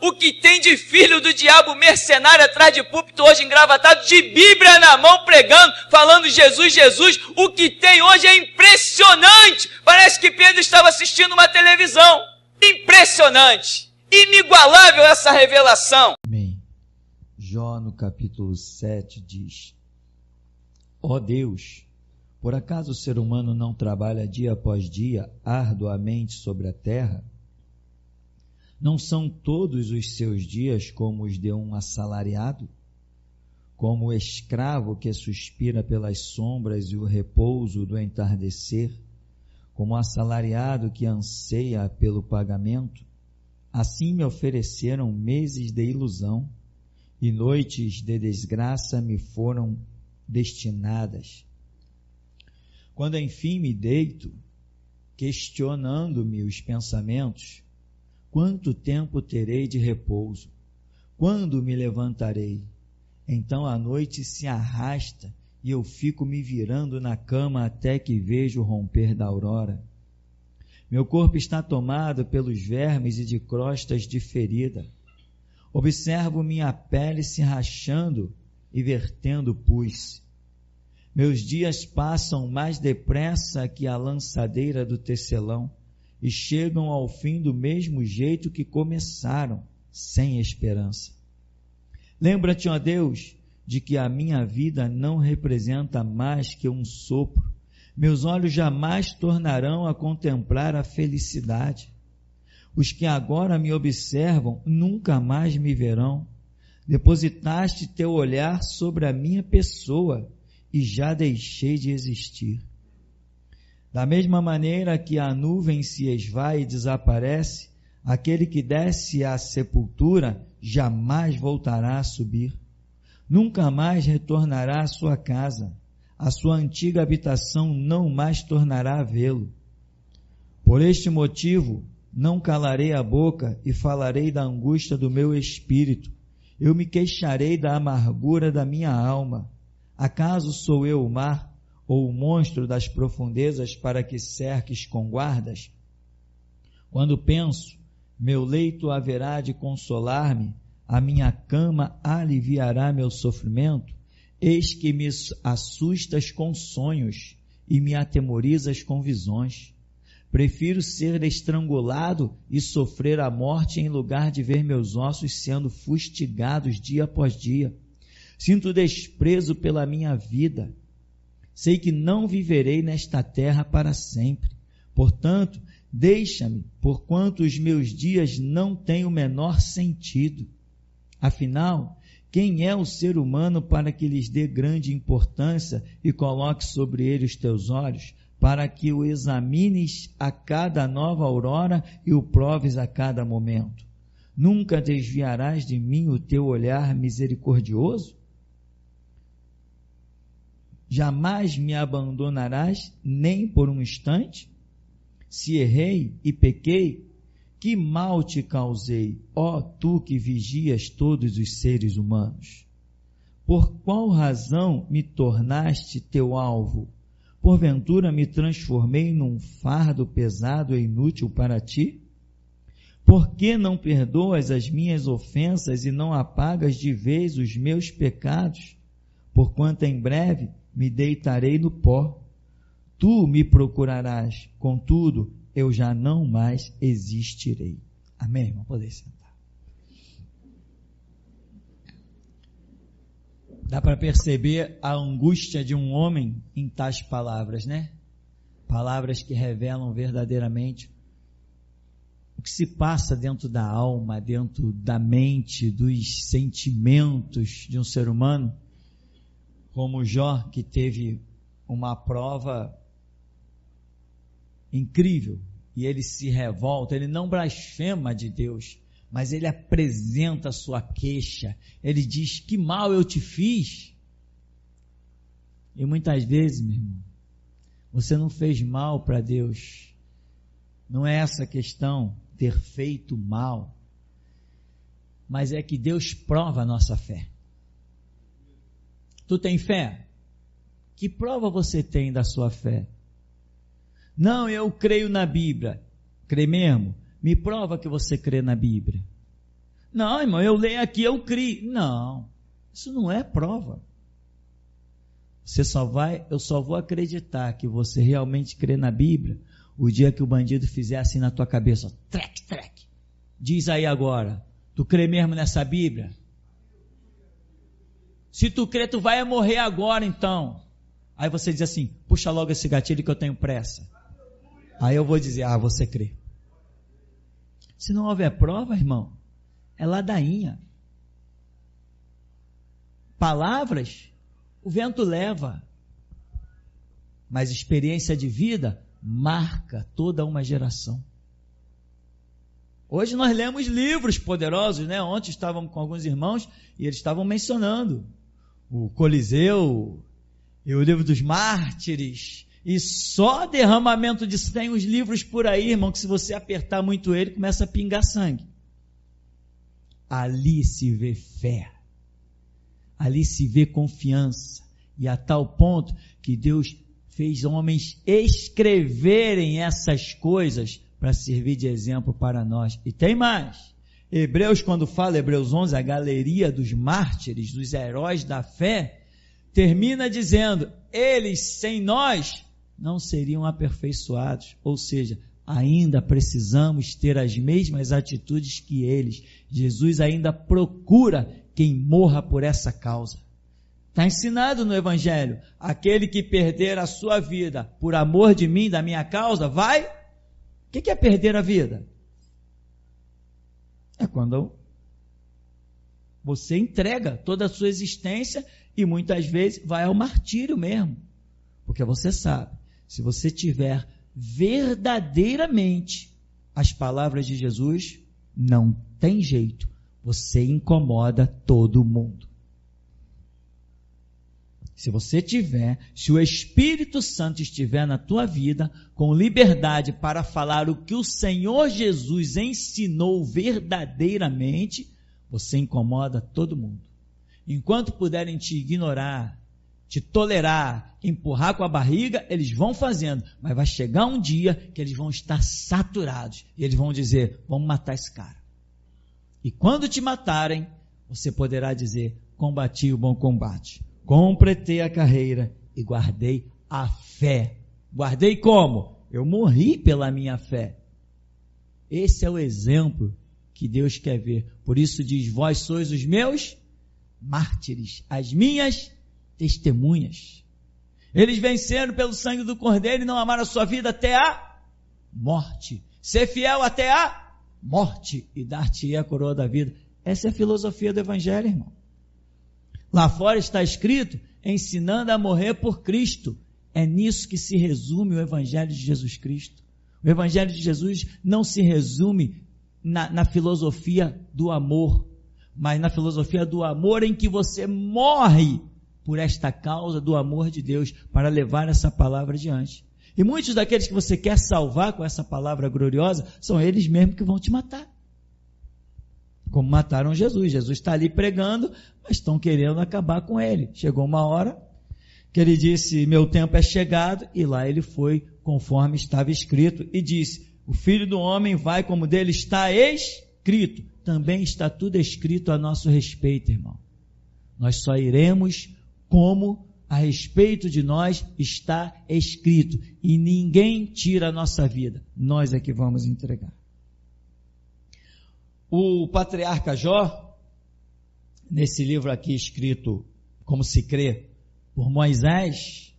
o que tem de filho do diabo mercenário atrás de púlpito hoje engravatado, de Bíblia na mão pregando, falando Jesus, Jesus, o que tem hoje é impressionante. Parece que Pedro estava assistindo uma televisão. Impressionante, inigualável essa revelação. Amém. Jó no capítulo 7 diz: ó Deus, por acaso o ser humano não trabalha dia após dia arduamente sobre a terra? Não são todos os seus dias como os de um assalariado? Como o escravo que suspira pelas sombras e o repouso do entardecer? Como o assalariado que anseia pelo pagamento? Assim me ofereceram meses de ilusão, e noites de desgraça me foram destinadas. Quando enfim me deito, questionando-me os pensamentos, quanto tempo terei de repouso? Quando me levantarei? Então a noite se arrasta e eu fico me virando na cama até que vejo o romper da aurora. Meu corpo está tomado pelos vermes e de crostas de ferida. Observo minha pele se rachando e vertendo pus. Meus dias passam mais depressa que a lançadeira do tecelão e chegam ao fim do mesmo jeito que começaram, sem esperança. Lembra-te, ó Deus, de que a minha vida não representa mais que um sopro. Meus olhos jamais tornarão a contemplar a felicidade. Os que agora me observam nunca mais me verão. Depositaste teu olhar sobre a minha pessoa e já deixei de existir. Da mesma maneira que a nuvem se esvai e desaparece, aquele que desce à sepultura jamais voltará a subir. Nunca mais retornará à sua casa. A sua antiga habitação não mais tornará a vê-lo. Por este motivo, não calarei a boca e falarei da angústia do meu espírito. Eu me queixarei da amargura da minha alma. Acaso sou eu o mar, ou o monstro das profundezas para que cerques com guardas? Quando penso, meu leito haverá de consolar-me, a minha cama aliviará meu sofrimento, eis que me assustas com sonhos e me atemorizas com visões. Prefiro ser estrangulado e sofrer a morte em lugar de ver meus ossos sendo fustigados dia após dia. Sinto desprezo pela minha vida. Sei que não viverei nesta terra para sempre. Portanto, deixa-me, porquanto os meus dias não têm o menor sentido. Afinal, quem é o ser humano para que lhes dê grande importância e coloque sobre ele os teus olhos, para que o examines a cada nova aurora e o proves a cada momento? Nunca desviarás de mim o teu olhar misericordioso? Jamais me abandonarás nem por um instante? Se errei e pequei, que mal te causei, ó tu que vigias todos os seres humanos? Por qual razão me tornaste teu alvo? Porventura me transformei num fardo pesado e inútil para ti? Por que não perdoas as minhas ofensas e não apagas de vez os meus pecados? Porquanto em breve me deitarei no pó. Tu me procurarás, contudo, eu já não mais existirei. Amém, irmão? Poder sentar. Dá para perceber a angústia de um homem em tais palavras, né? Palavras que revelam verdadeiramente o que se passa dentro da alma, dentro da mente, dos sentimentos de um ser humano, como Jó, que teve uma prova incrível, e ele se revolta, ele não blasfema de Deus, mas ele apresenta a sua queixa, ele diz: que mal eu te fiz? E muitas vezes, meu irmão, você não fez mal para Deus, não é essa a questão, ter feito mal, mas é que Deus prova a nossa fé. Tu tem fé? Que prova você tem da sua fé? Não, eu creio na Bíblia. Crê mesmo? Me prova que você crê na Bíblia. Não, irmão, eu leio aqui, eu crio. Não, isso não é prova. Eu só vou acreditar que você realmente crê na Bíblia o dia que o bandido fizer assim na tua cabeça, trec, trec. Diz aí agora, tu crê mesmo nessa Bíblia? Se tu crê, tu vai morrer agora então. Aí você diz assim, puxa logo esse gatilho que eu tenho pressa. Aí eu vou dizer, você crê. Se não houver prova, irmão, é ladainha. Palavras, o vento leva. Mas experiência de vida marca toda uma geração. Hoje nós lemos livros poderosos, né? Ontem estávamos com alguns irmãos e eles estavam mencionando o Coliseu e o livro dos Mártires, e só derramamento de sangue. Tem os livros por aí, irmão, que se você apertar muito ele, começa a pingar sangue. Ali se vê fé, ali se vê confiança, e a tal ponto que Deus fez homens escreverem essas coisas para servir de exemplo para nós. E tem mais. Hebreus, quando fala, Hebreus 11, a galeria dos mártires, dos heróis da fé, termina dizendo, eles sem nós não seriam aperfeiçoados, ou seja, ainda precisamos ter as mesmas atitudes que eles. Jesus ainda procura quem morra por essa causa. Está ensinado no Evangelho, aquele que perder a sua vida por amor de mim, da minha causa, vai? O que é perder a vida? É quando você entrega toda a sua existência e muitas vezes vai ao martírio mesmo. Porque você sabe, se você tiver verdadeiramente as palavras de Jesus, não tem jeito, você incomoda todo mundo. Se o Espírito Santo estiver na tua vida, com liberdade para falar o que o Senhor Jesus ensinou verdadeiramente, você incomoda todo mundo. Enquanto puderem te ignorar, te tolerar, empurrar com a barriga, eles vão fazendo, mas vai chegar um dia que eles vão estar saturados, e eles vão dizer, vamos matar esse cara. E quando te matarem, você poderá dizer, combati o bom combate. Completei a carreira e guardei a fé. Guardei como? Eu morri pela minha fé. Esse é o exemplo que Deus quer ver. Por isso diz, vós sois os meus mártires, as minhas testemunhas. Eles venceram pelo sangue do Cordeiro e não amaram a sua vida até a morte. Ser fiel até a morte e dar-te a coroa da vida. Essa é a filosofia do Evangelho, irmão. Lá fora está escrito, ensinando a morrer por Cristo. É nisso que se resume o Evangelho de Jesus Cristo. O Evangelho de Jesus não se resume na filosofia do amor, mas na filosofia do amor em que você morre por esta causa do amor de Deus, para levar essa palavra adiante. E muitos daqueles que você quer salvar com essa palavra gloriosa, são eles mesmos que vão te matar. Como mataram Jesus. Jesus está ali pregando, mas estão querendo acabar com ele. Chegou uma hora que ele disse, meu tempo é chegado, e lá ele foi conforme estava escrito, e disse, o Filho do Homem vai como dele está escrito. Também está tudo escrito a nosso respeito, irmão. Nós só iremos como a respeito de nós está escrito, e ninguém tira a nossa vida, nós é que vamos entregar. O patriarca Jó, nesse livro aqui escrito, como se crê, por Moisés,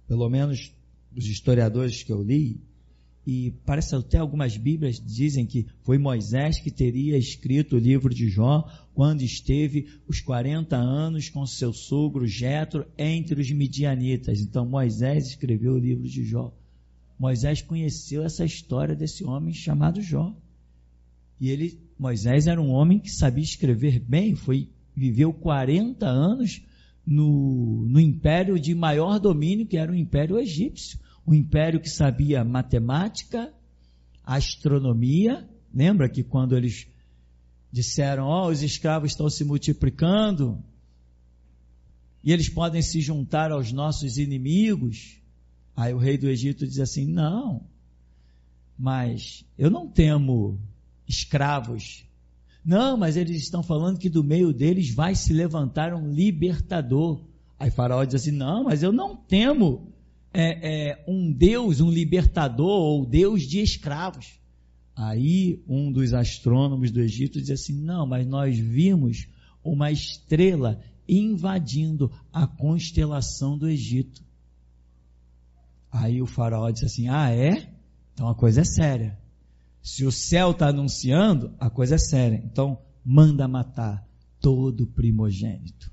pelo menos os historiadores que eu li, e parece até algumas bíblias dizem que foi Moisés que teria escrito o livro de Jó, quando esteve os 40 anos com seu sogro Jetro entre os midianitas. Então Moisés escreveu o livro de Jó. Moisés conheceu essa história desse homem chamado Jó. E Moisés era um homem que sabia escrever bem, viveu 40 anos no império de maior domínio, que era o Império Egípcio. Um império que sabia matemática, astronomia. Lembra que quando eles disseram, os escravos estão se multiplicando e eles podem se juntar aos nossos inimigos? Aí o rei do Egito diz assim, não, mas eu não temo escravos, Não, mas eles estão falando que do meio deles vai se levantar um libertador. Aí Faraó diz assim, não, mas eu não temo um Deus, um libertador ou Deus de escravos. Aí um dos astrônomos do Egito diz assim, não, mas nós vimos uma estrela invadindo a constelação do Egito. Aí o Faraó disse assim, é? Então a coisa é séria. Se o céu está anunciando, a coisa é séria. Então manda matar todo primogênito.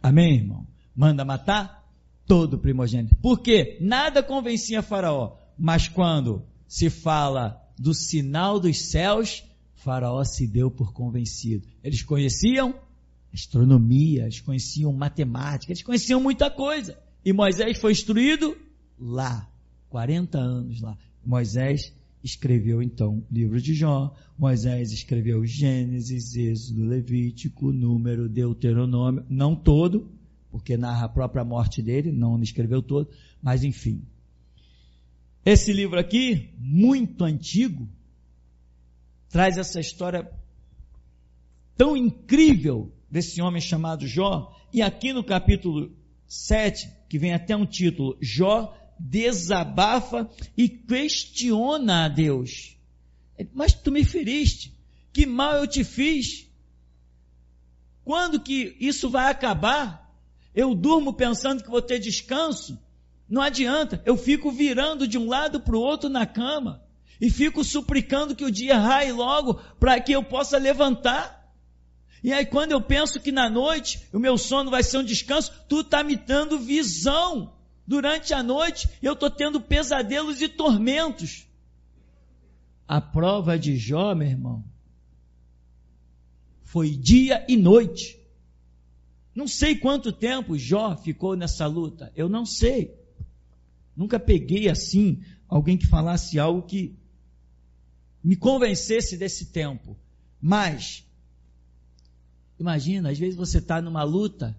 Amém, irmão? Manda matar todo primogênito. Por quê? Nada convencia Faraó. Mas quando se fala do sinal dos céus, Faraó se deu por convencido. Eles conheciam astronomia, eles conheciam matemática, eles conheciam muita coisa. E Moisés foi instruído lá, 40 anos lá. Moisés escreveu então o livro de Jó, Moisés escreveu Gênesis, Êxodo, Levítico, Número, Deuteronômio, não todo, porque narra a própria morte dele, não escreveu todo, mas enfim. Esse livro aqui, muito antigo, traz essa história tão incrível desse homem chamado Jó, e aqui no capítulo 7, que vem até um título, Jó desabafa e questiona a Deus. Mas tu me feriste, que mal eu te fiz? Quando que isso vai acabar? Eu durmo pensando que vou ter descanso, não adianta, eu fico virando de um lado para o outro na cama, e fico suplicando que o dia raie logo, para que eu possa levantar. E aí quando eu penso que na noite o meu sono vai ser um descanso, tu está me dando visão. Durante a noite eu estou tendo pesadelos e tormentos. A prova de Jó, meu irmão, foi dia e noite. Não sei quanto tempo Jó ficou nessa luta, eu não sei. Nunca peguei assim alguém que falasse algo que me convencesse desse tempo. Mas, imagina, às vezes você está numa luta,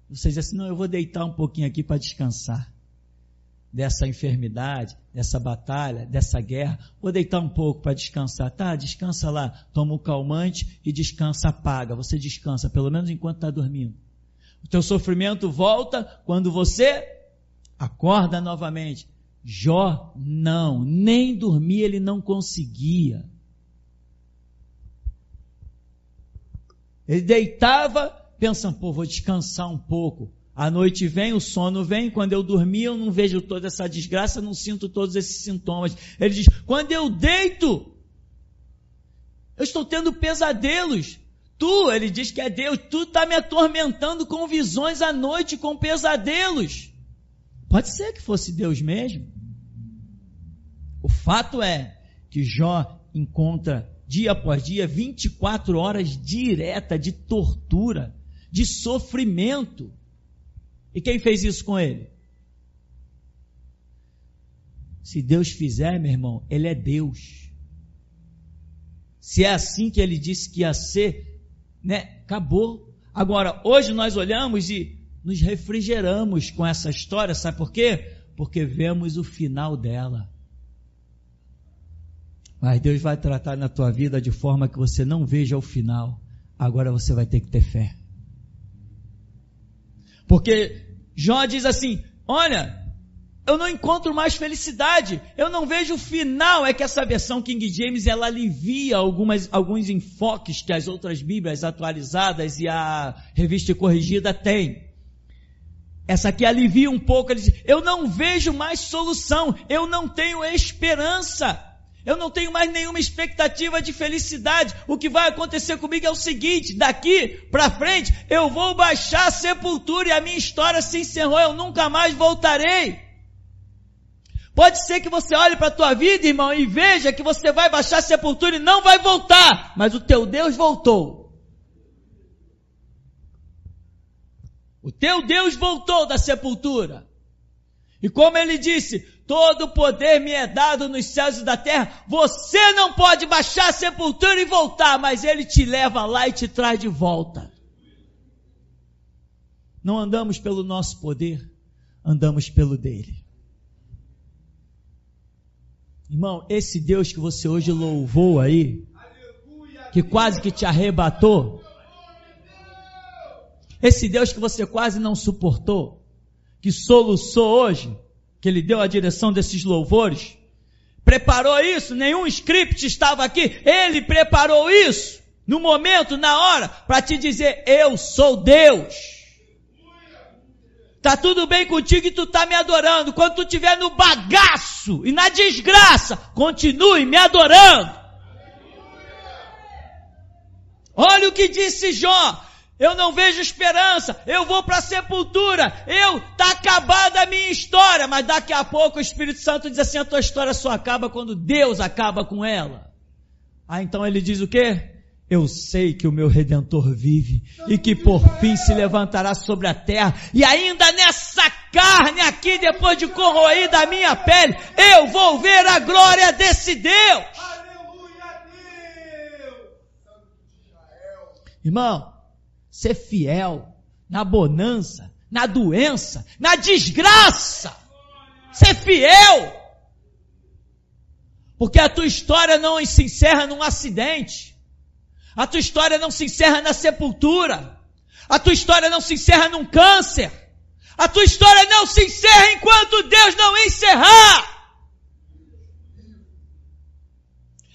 você diz assim, não, eu vou deitar um pouquinho aqui para descansar dessa enfermidade, dessa batalha, dessa guerra, vou deitar um pouco para descansar, tá, descansa lá, toma um calmante e descansa, apaga, você descansa, pelo menos enquanto está dormindo. O teu sofrimento volta quando você acorda novamente. Jó, não, nem dormir ele não conseguia. Ele deitava, pensando, vou descansar um pouco. A noite vem, o sono vem, quando eu dormir eu não vejo toda essa desgraça, não sinto todos esses sintomas. Ele diz, quando eu deito, eu estou tendo pesadelos. Ele diz que é Deus, tu está me atormentando com visões à noite, com pesadelos. Pode ser que fosse Deus mesmo. O fato é que Jó encontra dia após dia 24 horas direta de tortura, de sofrimento. E quem fez isso com ele? Se Deus fizer, meu irmão, ele é Deus. Se é assim que ele disse que ia ser, né? Acabou. Agora, hoje nós olhamos e nos refrigeramos com essa história, sabe por quê? Porque vemos o final dela. Mas Deus vai tratar na tua vida de forma que você não veja o final. Agora você vai ter que ter fé. Porque Jó diz assim, olha, eu não encontro mais felicidade, eu não vejo o final. É que essa versão King James, ela alivia alguns enfoques que as outras Bíblias atualizadas e a Revista Corrigida têm. Essa aqui alivia um pouco, ele diz, eu não vejo mais solução, eu não tenho esperança. Eu não tenho mais nenhuma expectativa de felicidade. O que vai acontecer comigo é o seguinte, daqui para frente eu vou baixar a sepultura e a minha história se encerrou, eu nunca mais voltarei. Pode ser que você olhe para a tua vida, irmão, e veja que você vai baixar a sepultura e não vai voltar, mas o teu Deus voltou. O teu Deus voltou da sepultura. E como ele disse, todo o poder me é dado nos céus e da terra, você não pode baixar a sepultura e voltar, mas ele te leva lá e te traz de volta. Não andamos pelo nosso poder, andamos pelo dele. Irmão, esse Deus que você hoje louvou aí, que quase que te arrebatou? Esse Deus que você quase não suportou, que soluçou hoje, que Ele deu a direção desses louvores, preparou isso, nenhum script estava aqui, Ele preparou isso, no momento, na hora, para te dizer, eu sou Deus. Tá tudo bem contigo e tu tá me adorando. Quando tu estiver no bagaço e na desgraça, continue me adorando. Olha o que disse Jó. Eu não vejo esperança, eu vou para a sepultura, tá acabada a minha história, mas daqui a pouco o Espírito Santo diz assim, a tua história só acaba quando Deus acaba com ela. Então ele diz o quê? Eu sei que o meu Redentor vive e que por fim se levantará sobre a terra, e ainda nessa carne aqui, depois de corroída a minha pele, eu vou ver a glória desse Deus. Aleluia, Deus! Irmão, ser fiel na bonança, na doença, na desgraça. Ser fiel. Porque a tua história não se encerra num acidente. A tua história não se encerra na sepultura. A tua história não se encerra num câncer. A tua história não se encerra enquanto Deus não encerrar.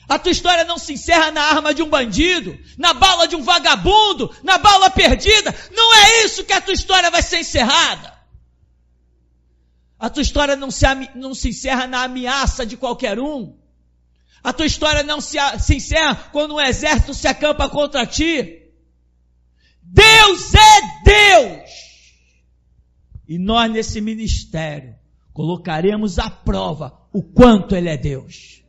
A tua história não se encerra na arma de um bandido, na bala de um vagabundo, na bala perdida. Não é isso que a tua história vai ser encerrada. A tua história não se encerra na ameaça de qualquer um. A tua história não se encerra quando um exército se acampa contra ti. Deus é Deus. E nós nesse ministério colocaremos à prova o quanto Ele é Deus.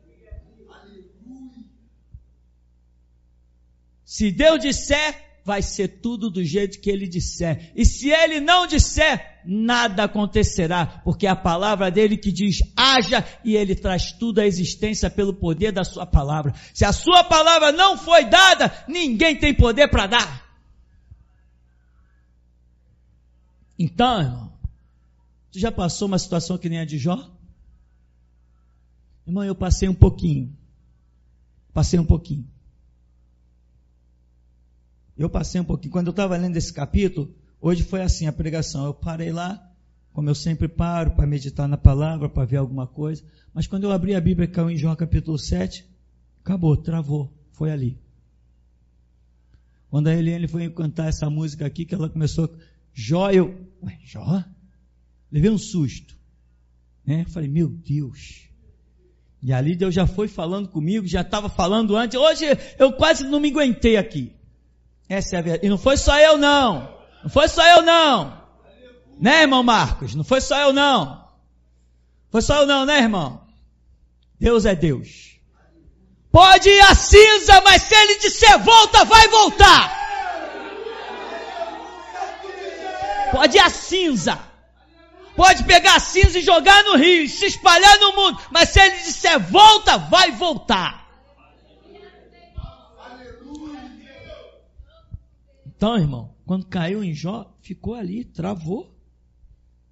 Se Deus disser, vai ser tudo do jeito que Ele disser. E se Ele não disser, nada acontecerá, porque é a palavra dele que diz, haja, e Ele traz tudo à existência pelo poder da sua palavra. Se a sua palavra não foi dada, ninguém tem poder para dar. Então, irmão, tu já passou uma situação que nem a de Jó? Irmão, eu passei um pouquinho. Quando eu estava lendo esse capítulo, hoje foi assim a pregação. Eu parei lá, como eu sempre paro, para meditar na palavra, para ver alguma coisa. Mas quando eu abri a Bíblia, caiu em Jó capítulo 7, acabou, travou, foi ali. Quando a Eliane foi cantar essa música aqui, que ela começou, Jó, Jó? Levei um susto, né? Falei, meu Deus. E ali Deus já foi falando comigo, já estava falando antes. Hoje eu quase não me aguentei aqui. Essa é a verdade. E não foi só eu não. Né, irmão Marcos? Não foi só eu não. Né, irmão? Deus é Deus. Pode ir a cinza, mas se Ele disser volta, vai voltar. Pode ir a cinza. Pode pegar a cinza e jogar no rio, se espalhar no mundo, mas se Ele disser volta, vai voltar. Então, irmão, quando caiu em Jó, ficou ali, travou.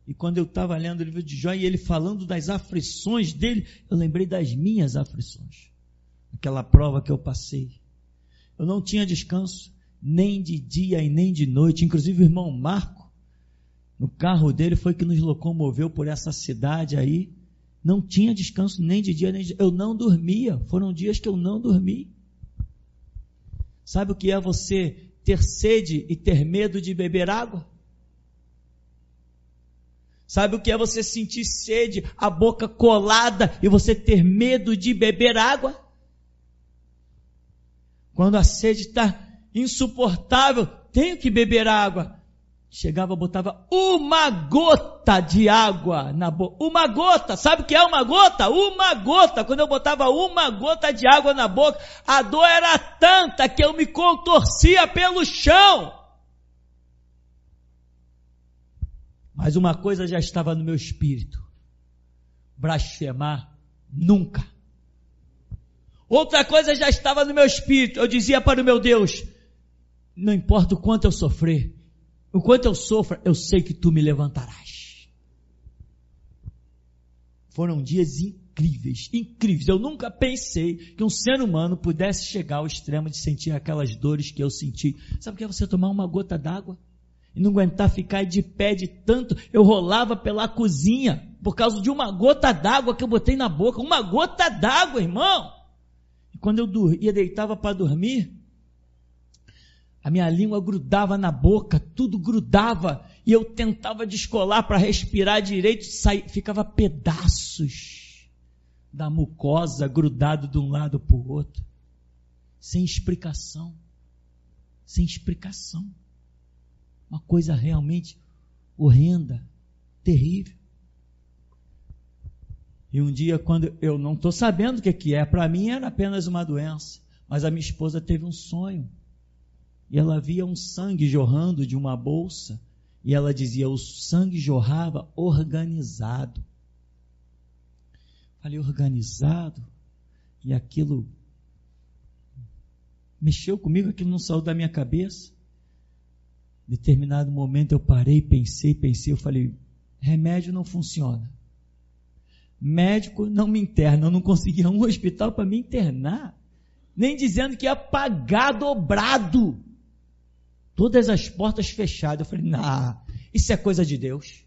E quando eu estava lendo o livro de Jó e ele falando das aflições dele, eu lembrei das minhas aflições. Aquela prova que eu passei. Eu não tinha descanso, nem de dia e nem de noite. Inclusive o irmão Marco, no carro dele, foi que nos locomoveu por essa cidade aí. Não tinha descanso nem de dia nem de noite. Eu não dormia. Foram dias que eu não dormi. Sabe o que é você ter sede e ter medo de beber água? Sabe o que é você sentir sede, a boca colada e você ter medo de beber água? Quando a sede está insuportável, tenho que beber água. Chegava, botava uma gota de água na boca. Uma gota, sabe o que é uma gota? Uma gota. Quando eu botava uma gota de água na boca, a dor era tanta que eu me contorcia pelo chão. Mas uma coisa já estava no meu espírito: blasfemar nunca. Outra coisa já estava no meu espírito. Eu dizia para o meu Deus: não importa o quanto eu sofrer, o quanto eu sofro, eu sei que tu me levantarás. Foram dias incríveis, incríveis. Eu nunca pensei que um ser humano pudesse chegar ao extremo de sentir aquelas dores que eu senti. Sabe o que é você tomar uma gota d'água e não aguentar ficar de pé de tanto? Eu rolava pela cozinha por causa de uma gota d'água que eu botei na boca. Uma gota d'água, irmão. E quando eu ia, deitava para dormir, a minha língua grudava na boca, tudo grudava, e eu tentava descolar para respirar direito, ficava pedaços da mucosa grudado de um lado para o outro, sem explicação, uma coisa realmente horrenda, terrível. E um dia, quando eu não estou sabendo o que é, para mim era apenas uma doença, mas a minha esposa teve um sonho, e ela via um sangue jorrando de uma bolsa, e ela dizia, o sangue jorrava organizado. Falei, organizado? E aquilo mexeu comigo, aquilo não saiu da minha cabeça. Em determinado momento eu parei, pensei, eu falei, remédio não funciona. Médico não me interna, eu não conseguia um hospital para me internar, nem dizendo que ia pagar dobrado. Todas as portas fechadas. Eu falei, isso é coisa de Deus.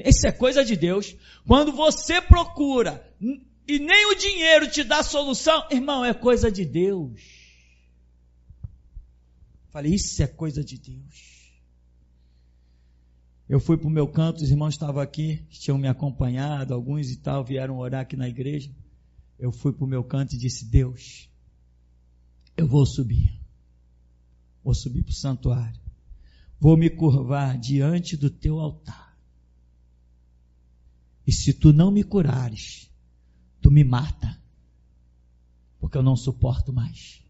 Isso é coisa de Deus. Quando você procura e nem o dinheiro te dá solução, irmão, é coisa de Deus. Falei, isso é coisa de Deus. Eu fui para o meu canto, os irmãos estavam aqui, tinham me acompanhado, alguns e tal, vieram orar aqui na igreja. Eu fui para o meu canto e disse, Deus, eu vou subir para o santuário, vou me curvar diante do teu altar, e se tu não me curares, tu me mata, porque eu não suporto mais.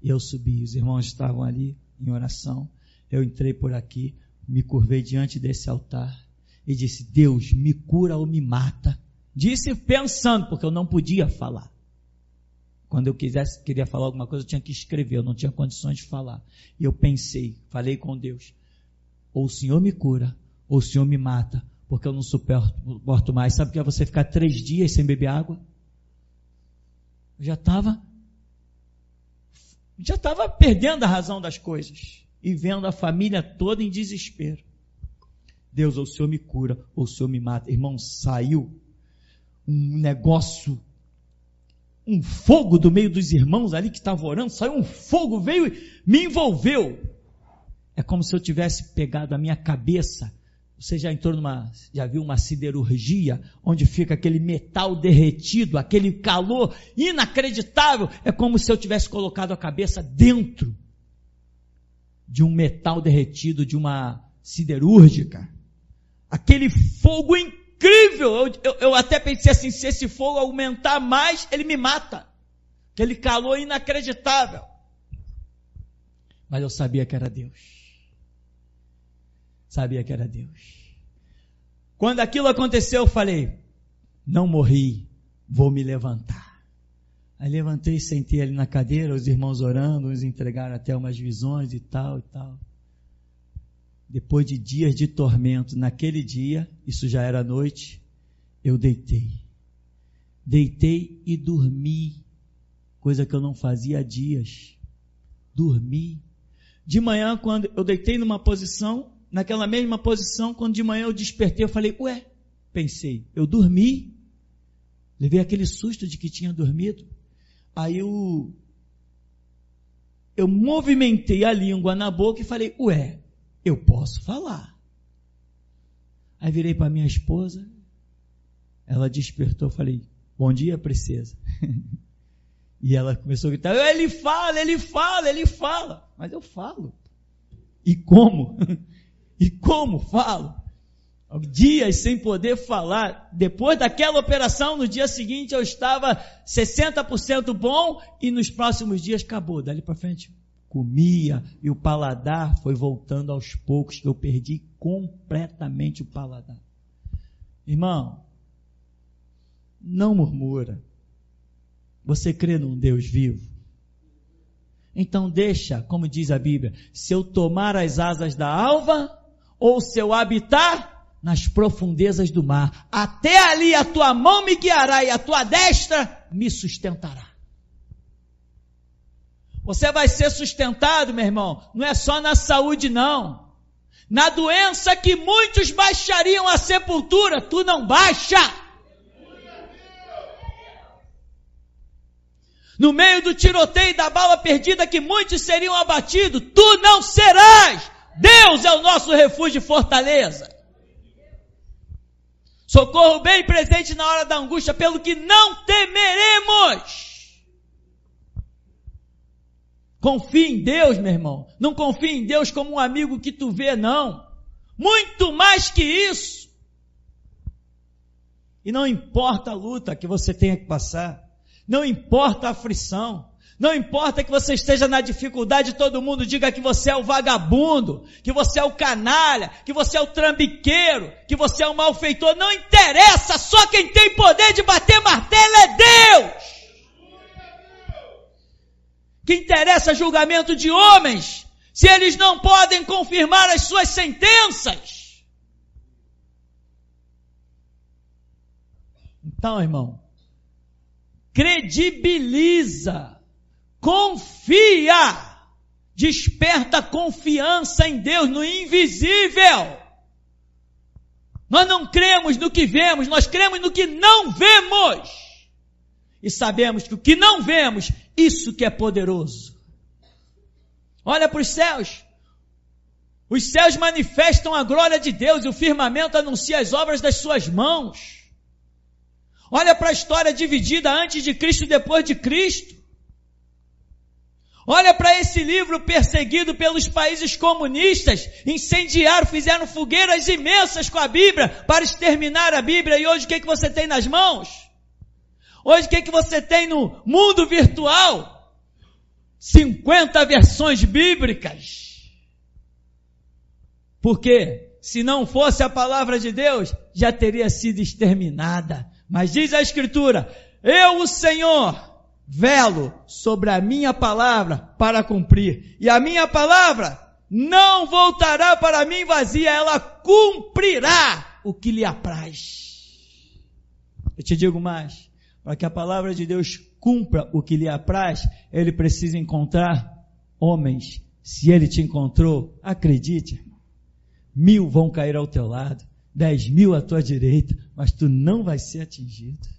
E eu subi, os irmãos estavam ali em oração, eu entrei por aqui, me curvei diante desse altar, e disse, Deus, me cura ou me mata. Disse pensando, porque eu não podia falar. Quando eu queria falar alguma coisa, eu tinha que escrever, eu não tinha condições de falar. E eu pensei, falei com Deus, ou o Senhor me cura, ou o Senhor me mata, porque eu não suporto mais. Sabe o que é você ficar 3 dias sem beber água? Eu já estava perdendo a razão das coisas, e vendo a família toda em desespero. Deus, ou o Senhor me cura, ou o Senhor me mata. Irmão, saiu um negócio, um fogo do meio dos irmãos ali que estavam orando, saiu um fogo, veio e me envolveu. É como se eu tivesse pegado a minha cabeça. Você já entrou já viu uma siderurgia, onde fica aquele metal derretido, aquele calor inacreditável? É como se eu tivesse colocado a cabeça dentro de um metal derretido, de uma siderúrgica. Aquele fogo incrível. Eu até pensei assim, se esse fogo aumentar mais, ele me mata. Aquele calor inacreditável. Mas eu sabia que era Deus. Sabia que era Deus. Quando aquilo aconteceu, eu falei, não morri, vou me levantar. Aí levantei e sentei ali na cadeira, os irmãos orando, uns entregaram até umas visões e tal e tal. Depois de dias de tormento, naquele dia, isso já era noite, eu deitei e dormi, coisa que eu não fazia há dias. Dormi. De manhã, quando eu deitei numa posição, naquela mesma posição, quando de manhã eu despertei, eu falei, pensei, eu dormi, levei aquele susto de que tinha dormido, aí eu movimentei a língua na boca e falei, eu posso falar. Aí virei para minha esposa, ela despertou, falei, bom dia, princesa. E ela começou a gritar, ele fala, mas eu falo. E como? E como falo? Dias sem poder falar. Depois daquela operação, no dia seguinte eu estava 60% bom e nos próximos dias acabou. Dali para frente comia e o paladar foi voltando aos poucos. Eu perdi completamente o paladar. Irmão, não murmura. Você crê num Deus vivo? Então deixa, como diz a Bíblia, se eu tomar as asas da alva, ou se eu habitar nas profundezas do mar. Até ali a tua mão me guiará e a tua destra me sustentará. Você vai ser sustentado, meu irmão, não é só na saúde não. Na doença que muitos baixariam a sepultura, tu não baixa. No meio do tiroteio e da bala perdida que muitos seriam abatidos, tu não serás. Deus é o nosso refúgio e fortaleza. Socorro bem presente na hora da angústia, pelo que não temeremos. Confie em Deus, meu irmão. Não confie em Deus como um amigo que tu vê, não. Muito mais que isso. E não importa a luta que você tenha que passar. Não importa a aflição. Não importa que você esteja na dificuldade e todo mundo diga que você é o vagabundo, que você é o canalha, que você é o trambiqueiro, que você é o malfeitor. Não interessa, só quem tem poder de bater martelo é Deus. Que interessa julgamento de homens, se eles não podem confirmar as suas sentenças. Então, irmão, credibiliza, confia, desperta confiança em Deus, no invisível. Nós não cremos no que vemos, nós cremos no que não vemos. E sabemos que o que não vemos, isso que é poderoso. Olha para os céus. Os céus manifestam a glória de Deus e o firmamento anuncia as obras das suas mãos. Olha para a história dividida antes de Cristo e depois de Cristo. Olha para esse livro perseguido pelos países comunistas, incendiaram, fizeram fogueiras imensas com a Bíblia para exterminar a Bíblia. E hoje o que você tem nas mãos? Hoje o que você tem no mundo virtual? 50 versões bíblicas. Porque se não fosse a palavra de Deus, já teria sido exterminada. Mas diz a Escritura, eu, o Senhor, velo sobre a minha palavra para cumprir. E a minha palavra não voltará para mim vazia, ela cumprirá o que lhe apraz. Eu te digo mais, para que a palavra de Deus cumpra o que lhe apraz, ele precisa encontrar homens. Se ele te encontrou, acredite, irmão, 1000 vão cair ao teu lado, 10.000 à tua direita, mas tu não vai ser atingido.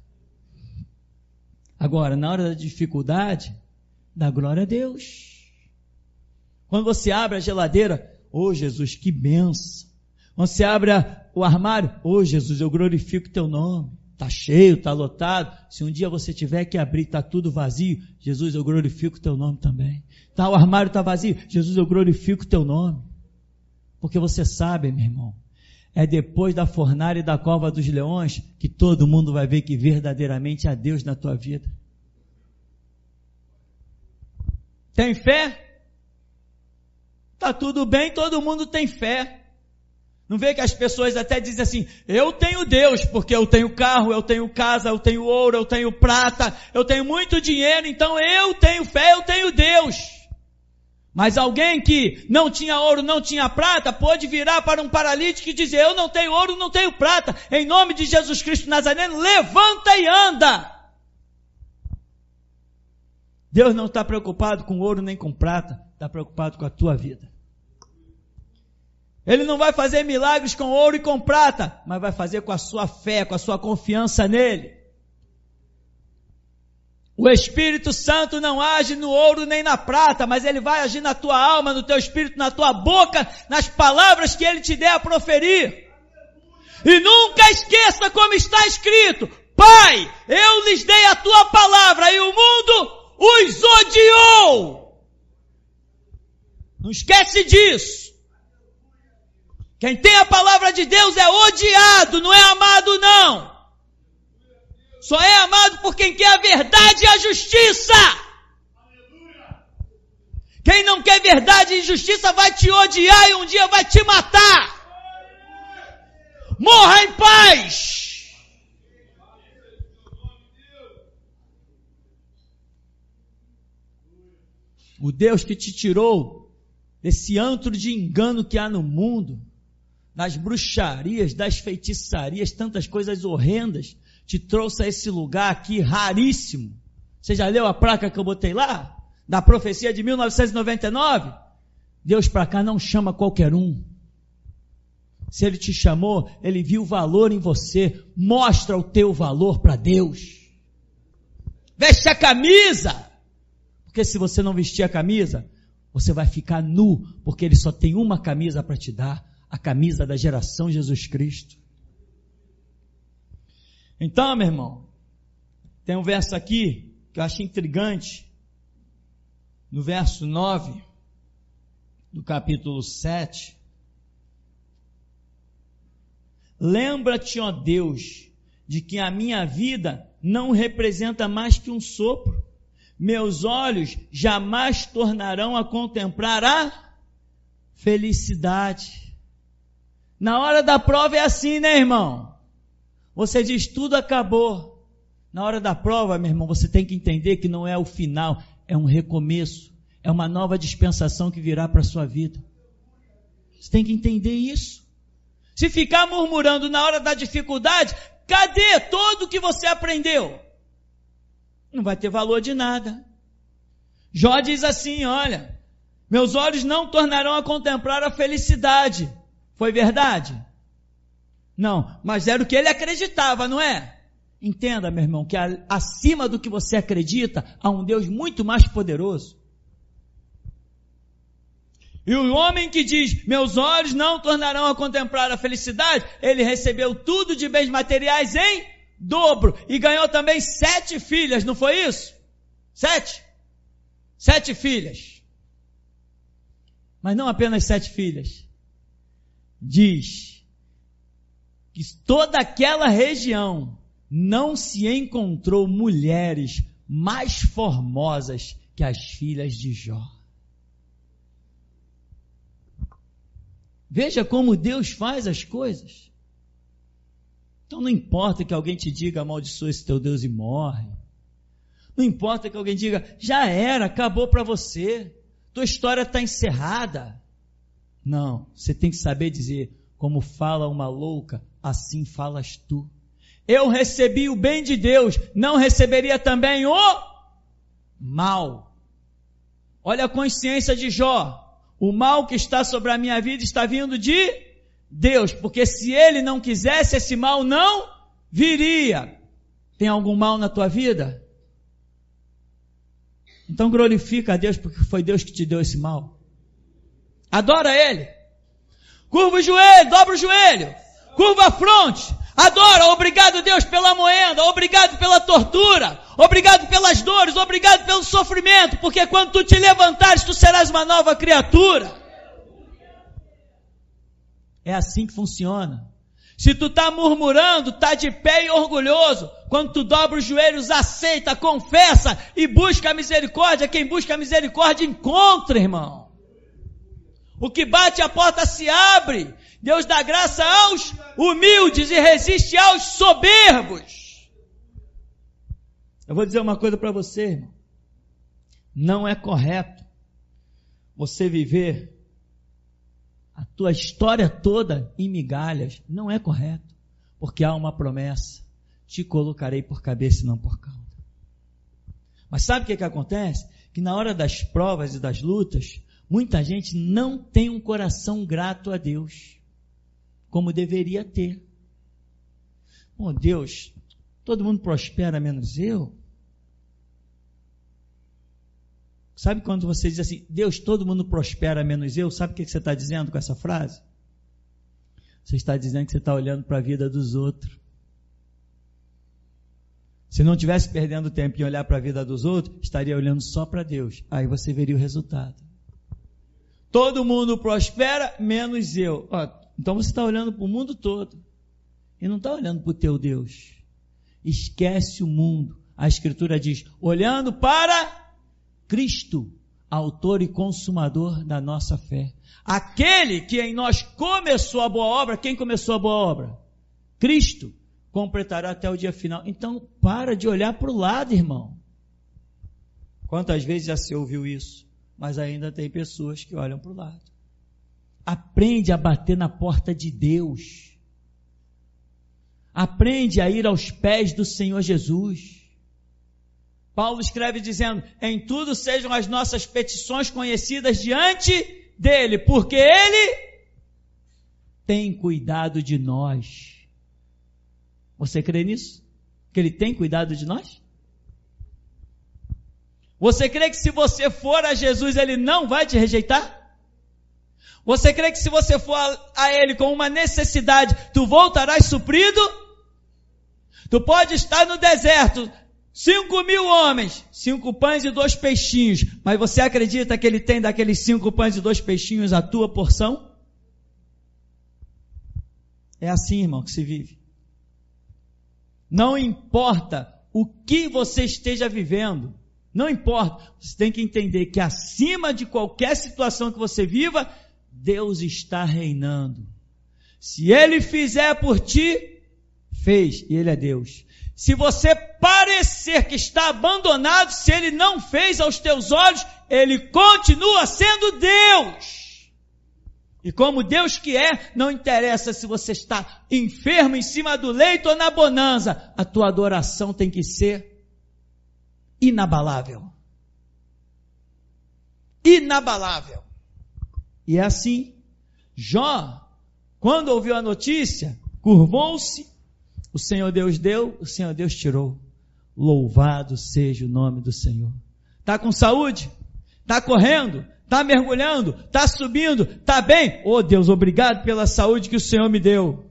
Agora, na hora da dificuldade, dá glória a Deus. Quando você abre a geladeira, oh Jesus, que benção. Quando você abre o armário, oh Jesus, eu glorifico teu nome. Está cheio, está lotado. Se um dia você tiver que abrir, está tudo vazio, Jesus, eu glorifico teu nome também. Tá, o armário está vazio, Jesus, eu glorifico teu nome. Porque você sabe, meu irmão, é depois da fornalha e da cova dos leões que todo mundo vai ver que verdadeiramente há Deus na tua vida. Tem fé? Tá tudo bem, todo mundo tem fé. Não vê que as pessoas até dizem assim, eu tenho Deus, porque eu tenho carro, eu tenho casa, eu tenho ouro, eu tenho prata, eu tenho muito dinheiro, então eu tenho fé, eu tenho Deus. Mas alguém que não tinha ouro, não tinha prata, pôde virar para um paralítico e dizer, eu não tenho ouro, não tenho prata, em nome de Jesus Cristo Nazareno, levanta e anda. Deus não está preocupado com ouro nem com prata, está preocupado com a tua vida. Ele não vai fazer milagres com ouro e com prata, mas vai fazer com a sua fé, com a sua confiança nele. O Espírito Santo não age no ouro nem na prata, mas ele vai agir na tua alma, no teu espírito, na tua boca, nas palavras que ele te der a proferir. E nunca esqueça como está escrito, Pai, eu lhes dei a tua palavra e o mundo os odiou. Não esquece disso. Quem tem a palavra de Deus é odiado, não é amado não. Só é amado por quem quer a verdade e a justiça. Quem não quer verdade e justiça vai te odiar e um dia vai te matar. Morra em paz. O Deus que te tirou desse antro de engano que há no mundo, das bruxarias, das feitiçarias, tantas coisas horrendas, te trouxe a esse lugar aqui raríssimo. Você já leu a placa que eu botei lá? Da profecia de 1999? Deus para cá não chama qualquer um. Se Ele te chamou, Ele viu valor em você. Mostra o teu valor para Deus. Veste a camisa. Porque se você não vestir a camisa, você vai ficar nu, porque Ele só tem uma camisa para te dar, a camisa da geração Jesus Cristo. Então, meu irmão, tem um verso aqui que eu acho intrigante, no verso 9, do capítulo 7. Lembra-te, ó Deus, de que a minha vida não representa mais que um sopro. Meus olhos jamais tornarão a contemplar a felicidade. Na hora da prova é assim, né, irmão? Você diz, tudo acabou. Na hora da prova, meu irmão, você tem que entender que não é o final, é um recomeço, é uma nova dispensação que virá para a sua vida. Você tem que entender isso. Se ficar murmurando na hora da dificuldade, cadê todo o que você aprendeu? Não vai ter valor de nada. Jó diz assim, olha, meus olhos não tornarão a contemplar a felicidade. Foi verdade? Não, mas era o que ele acreditava, não é? Entenda, meu irmão, que acima do que você acredita, há um Deus muito mais poderoso. E o homem que diz, meus olhos não tornarão a contemplar a felicidade, ele recebeu tudo de bens materiais em dobro, e ganhou também 7 filhas, não foi isso? 7 filhas. Mas não apenas 7 filhas. Diz que toda aquela região não se encontrou mulheres mais formosas que as filhas de Jó. Veja como Deus faz as coisas. Então não importa que alguém te diga, amaldiçoa esse teu Deus e morre. Não importa que alguém diga, já era, acabou para você. Tua história está encerrada. Não, você tem que saber dizer, como fala uma louca, assim falas tu. Eu recebi o bem de Deus, não receberia também o mal. Olha a consciência de Jó. O mal que está sobre a minha vida está vindo de Deus, porque se Ele não quisesse, esse mal não viria. Tem algum mal na tua vida? Então glorifica a Deus, porque foi Deus que te deu esse mal. Adora Ele. Curva o joelho, dobra o joelho. Curva a fronte. Adora, obrigado Deus pela moenda, obrigado pela tortura, obrigado pelas dores, obrigado pelo sofrimento, porque quando tu te levantares, tu serás uma nova criatura. É assim que funciona. Se tu está murmurando, está de pé e orgulhoso, quando tu dobra os joelhos, aceita, confessa e busca a misericórdia. Quem busca a misericórdia encontra, irmão. O que bate a porta se abre. Deus dá graça aos humildes e resiste aos soberbos. Eu vou dizer uma coisa para você, irmão. Não é correto você viver a tua história toda em migalhas. Não é correto. Porque há uma promessa. Te colocarei por cabeça e não por cauda. Mas sabe o que acontece? Que na hora das provas e das lutas, muita gente não tem um coração grato a Deus, como deveria ter. Oh Deus, todo mundo prospera menos eu? Sabe quando você diz assim, Deus, todo mundo prospera menos eu? Sabe o que você está dizendo com essa frase? Você está dizendo que você está olhando para a vida dos outros. Se não estivesse perdendo tempo em olhar para a vida dos outros, estaria olhando só para Deus. Aí você veria o resultado. Todo mundo prospera, menos eu. Então você está olhando para o mundo todo. E não está olhando para o teu Deus. Esquece o mundo. A Escritura diz, olhando para Cristo, autor e consumador da nossa fé. Aquele que em nós começou a boa obra. Quem começou a boa obra? Cristo. Completará até o dia final. Então, para de olhar para o lado, irmão. Quantas vezes já se ouviu isso? Mas ainda tem pessoas que olham para o lado. Aprende a bater na porta de Deus. Aprende a ir aos pés do Senhor Jesus. Paulo escreve dizendo: em tudo sejam as nossas petições conhecidas diante dele, porque ele tem cuidado de nós. Você crê nisso? Que ele tem cuidado de nós? Você crê que se você for a Jesus, ele não vai te rejeitar? Você crê que se você for a ele com uma necessidade, tu voltarás suprido? Tu pode estar no deserto, 5.000 homens, 5 pães e 2 peixinhos, mas você acredita que ele tem daqueles 5 pães e 2 peixinhos a tua porção? É assim, irmão, que se vive. Não importa o que você esteja vivendo, não importa, você tem que entender que acima de qualquer situação que você viva, Deus está reinando. Se Ele fizer por ti, fez, e Ele é Deus. Se você parecer que está abandonado, se Ele não fez aos teus olhos, Ele continua sendo Deus. E como Deus que é, não interessa se você está enfermo em cima do leito ou na bonança, a tua adoração tem que ser inabalável. Inabalável. E é assim, Jó, quando ouviu a notícia, curvou-se, o Senhor Deus deu, o Senhor Deus tirou. Louvado seja o nome do Senhor. Está com saúde? Está correndo? Está mergulhando? Está subindo? Está bem? Oh Deus, obrigado pela saúde que o Senhor me deu.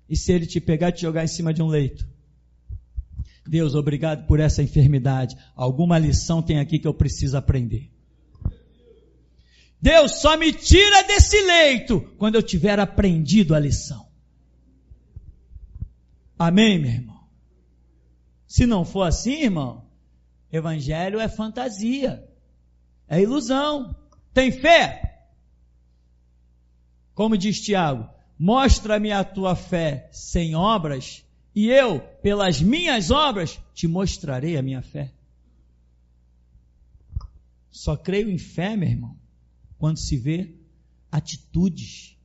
E se Ele te pegar e te jogar em cima de um leito? Deus, obrigado por essa enfermidade. Alguma lição tem aqui que eu preciso aprender. Deus, só me tira desse leito quando eu tiver aprendido a lição. Amém, meu irmão? Se não for assim, irmão, evangelho é fantasia, é ilusão. Tem fé? Como diz Tiago, mostra-me a tua fé sem obras, e eu, pelas minhas obras, te mostrarei a minha fé. Só creio em fé, meu irmão, quando se vê atitudes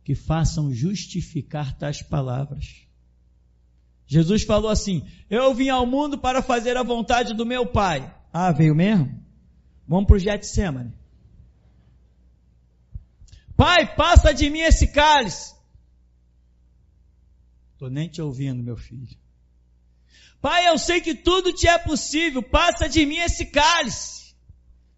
que façam justificar tais palavras. Jesus falou assim: eu vim ao mundo para fazer a vontade do meu Pai. Ah, veio mesmo? Vamos para o Getsemane. Pai, passa de mim esse cálice. Estou nem te ouvindo, meu filho. Pai, eu sei que tudo te é possível, passa de mim esse cálice.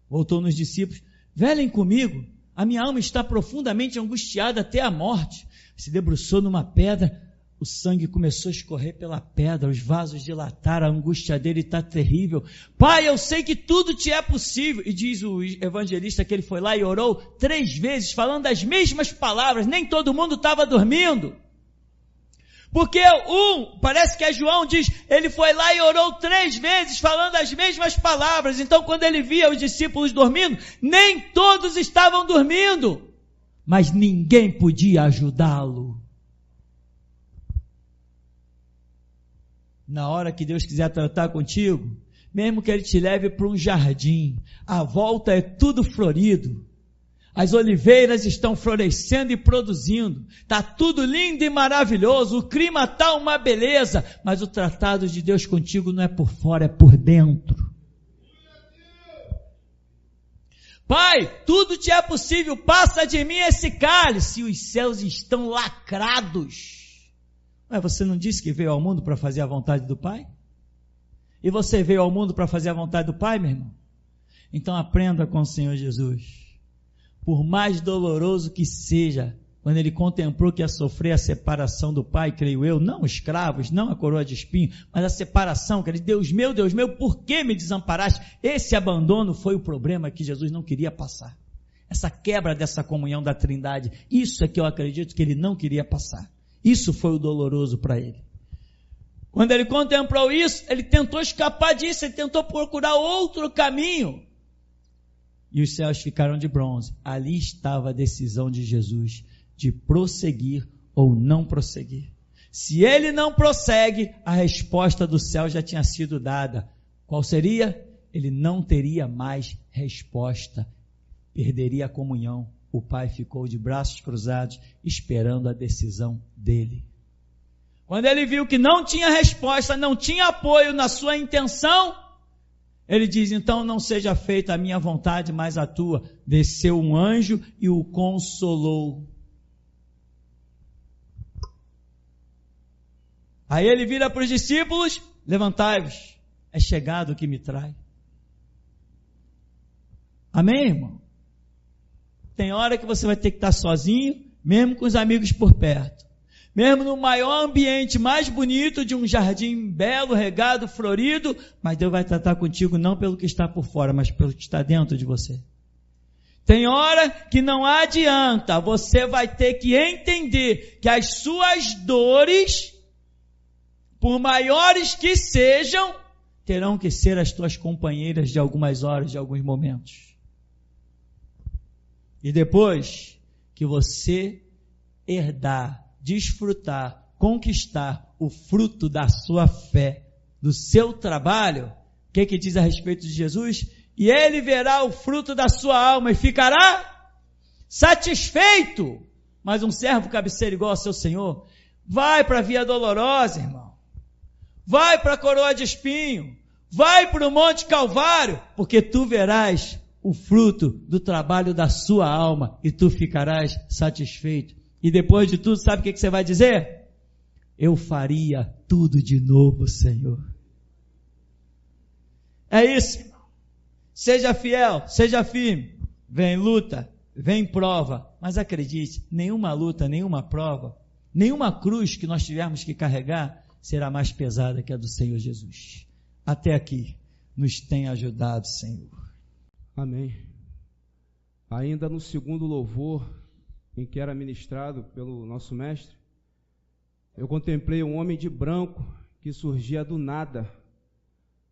Voltou nos discípulos: velem comigo, a minha alma está profundamente angustiada até a morte. Se debruçou numa pedra, o sangue começou a escorrer pela pedra, os vasos dilataram, a angústia dele está terrível. Pai, eu sei que tudo te é possível. E diz o evangelista que ele foi lá e orou 3 vezes, falando as mesmas palavras, nem todo mundo estava dormindo. Porque parece que é João, diz, ele foi lá e orou 3 vezes, falando as mesmas palavras. Então quando ele via os discípulos dormindo, nem todos estavam dormindo, mas ninguém podia ajudá-lo. Na hora que Deus quiser tratar contigo, mesmo que Ele te leve para um jardim, a volta é tudo florido, as oliveiras estão florescendo e produzindo, está tudo lindo e maravilhoso, o clima está uma beleza, mas o tratado de Deus contigo não é por fora, é por dentro. Pai, tudo te é possível, passa de mim esse cálice, e os céus estão lacrados. Mas você não disse que veio ao mundo para fazer a vontade do Pai? E você veio ao mundo para fazer a vontade do Pai, meu irmão? Então aprenda com o Senhor Jesus. Por mais doloroso que seja, quando Ele contemplou que ia sofrer a separação do Pai, creio eu, não escravos, não a coroa de espinho, mas a separação, que Ele, Deus meu, por que me desamparaste? Esse abandono foi o problema que Jesus não queria passar. Essa quebra dessa comunhão da Trindade, isso é que eu acredito que Ele não queria passar. Isso foi o doloroso para ele. Quando ele contemplou isso, ele tentou escapar disso, ele tentou procurar outro caminho. E os céus ficaram de bronze. Ali estava a decisão de Jesus, de prosseguir ou não prosseguir. Se ele não prossegue, a resposta do céu já tinha sido dada. Qual seria? Ele não teria mais resposta, perderia a comunhão. o pai ficou de braços cruzados, esperando a decisão dele. Quando ele viu que não tinha resposta, não tinha apoio na sua intenção, ele diz, então não seja feita a minha vontade, mas a tua. Desceu um anjo e o consolou. Aí ele vira para os discípulos, levantai-vos, é chegado o que me trai. Amém, irmão? Tem hora que você vai ter que estar sozinho, mesmo com os amigos por perto. Mesmo no maior ambiente mais bonito de um jardim belo, regado, florido, mas Deus vai tratar contigo não pelo que está por fora, mas pelo que está dentro de você. Tem hora que não adianta, você vai ter que entender que as suas dores, por maiores que sejam, terão que ser as tuas companheiras de algumas horas, de alguns momentos. E depois que você herdar, desfrutar, conquistar o fruto da sua fé, do seu trabalho, o que diz a respeito de Jesus? E ele verá o fruto da sua alma e ficará satisfeito. Mas um servo cabeceiro igual ao seu Senhor, vai para a via dolorosa, irmão. Vai para a coroa de espinho. Vai para o Monte Calvário, porque tu verás o fruto do trabalho da sua alma e tu ficarás satisfeito. E depois de tudo, sabe o que você vai dizer? Eu faria tudo de novo, Senhor. É isso, irmão. Seja fiel, seja firme. Vem luta, vem prova. Mas acredite, nenhuma luta, nenhuma prova, nenhuma cruz que nós tivermos que carregar será mais pesada que a do Senhor Jesus. Até aqui, nos tem ajudado, Senhor. Amém. Ainda no segundo louvor, em que era ministrado pelo nosso mestre, eu contemplei um homem de branco que surgia do nada,